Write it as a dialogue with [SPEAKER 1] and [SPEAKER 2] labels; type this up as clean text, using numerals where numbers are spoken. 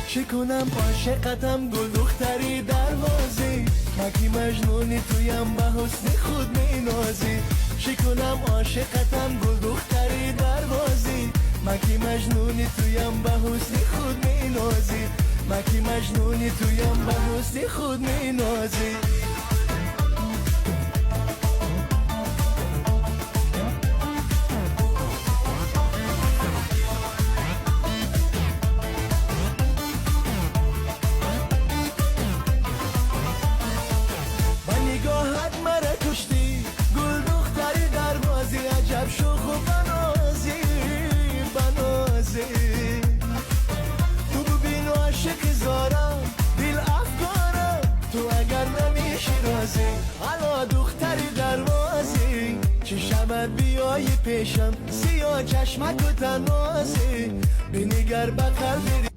[SPEAKER 1] چه کنم عاشقتم گل دختری دروازی مکی مجنونی تویم به حسن خود می نازی چه کنم عاشقتم گل دختری دروازی مکی مجنونی تویم به حسن خود می نازی مکی مجنونی تویم به حسن خود می نازی عجب شوخ و بنازی تو ببین و عشق زارم دل افکارم تو اگر نمیشی رازی حالا دختری دروازی چه شود بیایی پیشم سیاه چشمک و تنازی بنگر به قلبی